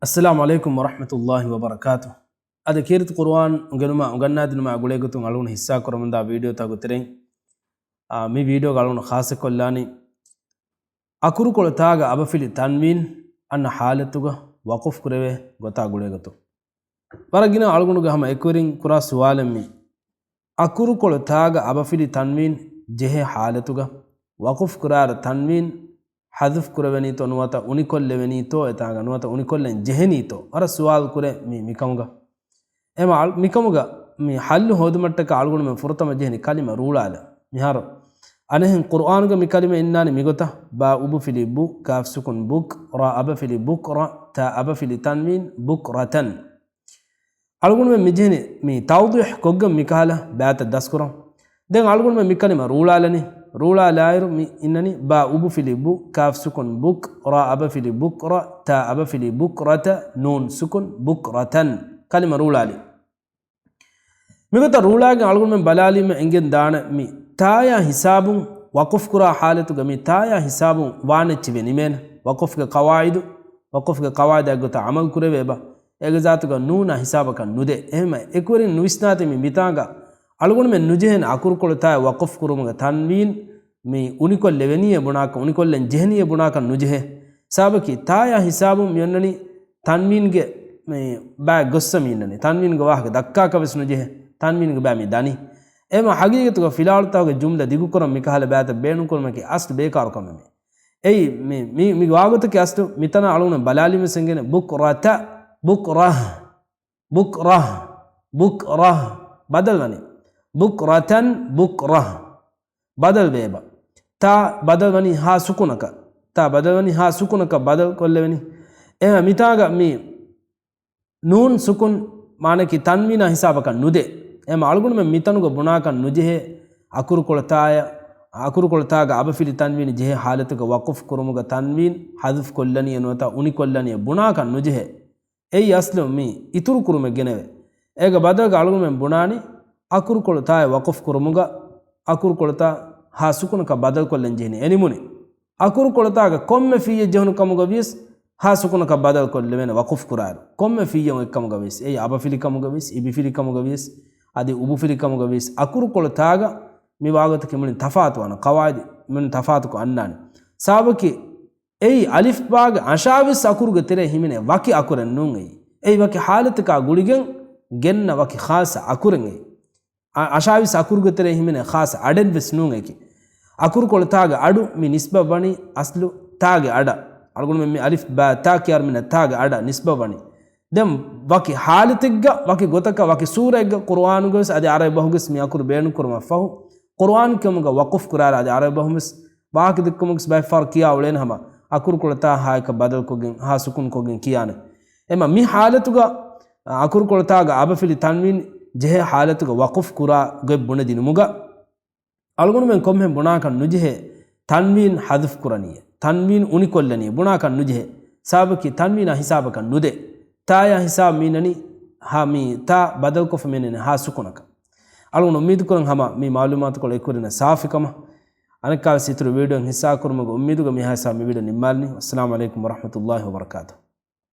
السلام عليكم ورحمة الله وبركاته. هذا كيرت قرآن ونجنما ونجنادنا مع قليقتهم علون حساك رمضان دا فيديو تاغترين مي فيديو قالون خاصة كلاني أكرو كل تاغ أبا في التنوين أن حالتوغ وقف كروه غتا قليقتو برغينا علغنوغ هم اكورين كرا سوالمي أكرو كل تاغ أبا في التنوين جه حالتوغ وقف كرار تنوين حذف كربني تو نواتا اونيكول لبني تو اتاغا نواتا اونيكول لن جهني تو ار سوال كره ميكمغا اما ميكمغا مي حل هودمٹک آلگون میں فرتم جهني كلمه رولالا ميهار انهن قران گا مي كلمه اناني ميگوتا با ابو فيلي بو كاف سكون بوك را ابا فيلي بكرا تا ابا فيلي تنوين بكرتن آلگون میں مجهني مي توضيح كوگم ميكالا بات دسكرا دين آلگون میں مي كلمه رولالني رولا لاير إنني با أبو فيلي بو كاف سكون بوك را أبا فيلي بكرة تا أبا فيلي بكرة نون سكون بكرة كلمة رولا لي ميغتا رولا جن ألغون من بلالي من إنجن دانا مي تايا حساب وقف كرا حالتو مي تايا حساب وانا تبني من وقف قواعد وقف قواعد أغتا عمل كرا بيبا اغزاتو نونا حسابك نودي اهما اكورين نويسناتي مي ميتاغا ألغون من نجهن أكور كل تاي وقف كرومغا تنوين مي اونيكول لبنيه بناك اونيكول لن جهنيه بناك نجه سابكي تايا حساب ميونني تنوين گه مي با گسم ينني تنوين گه واخ دكا كبس نجه تنوين گه با مي داني اما حقيقتو فيلالتاو جمله ديگو كرم ميكال بات بينو كرم كي اصل بيكار كم مي اي مي واغت كي اصل ميتنا علون بلالي مسنگن بكرة بكره بكره بكره بدل وني بكرة بكره بدل بيبا تا بدل وني ها سكونك تا بدل وني ها سكونك بدل كل وني اما ميتاغا مي نون سكون معنی کی تنوین حسابك نودے اما الگون میں میتنو بناک نجه اکر کولتایا اکر کولتاغا اب فی تنوین جه حالتك وقف کرمگا تنوین حذف کولنی انوتا اونی کولنی بناک نجه ای اصل می اتر کرم گنوے ایگا بدل الگون میں بنانی اکر کولتایا وقف کرمگا اکر کولتا ها سكونك بدل كلن جهني انيموني اكور كولتاغا كوم في جهن كمغا ويس ها سكونك بدل كل من وقف قرار كوم في يوم كمغا ويس اي ابا في كمغا ويس ابي في كمغا ويس ادي ابو في كمغا ويس اكور كولتاغا مي واغت كمن تفات وانا قواعد من تفاتك انان سابكي اي الف باغ اشاويس اكور گتره هيمنه واكي اكور نون اي واكي حالتك غوليگن گن واكي خاص اكورن اشاويس اكور گتره هيمنه خاص اඩن وس نون اكي أكور كل تاج أدو من نسبة بني أصله تاج أدا أقول من ألف با تاج يار من التاج أدا نسبة بني دم باقي حال تجا باقي قطعك باقي سورة قرآن جوس أدي عربي بهوجس مي أكور بينو كرما فهو قرآن كم جا وقف قرار أدي عربي بهوجس باقي دكم جس بفرق كيا ولين هما أكور كل تاج هاي كبدل كوجين ها سكون كوجين كيانه إما مي حالتوجا أكور كل تاج أبى في التنوين جه حالتوجا وقف قرا جب بنا دينموجا ألغون من كم هم بناك نجه تنوين حذف كرانية تنوين اونيكولني بناك نجه سابكي تنوين حسابك نودي تايا حساب مينني هامي تا بدل كف منن ها سكونك ألغون أميد كرن هما مي معلومات كل يكورنا صافي كما أنا كاو سيترو فيديو حساب كرمك أميد كم يها سامي فيديو نمالني. السلام عليكم ورحمة الله وبركاته.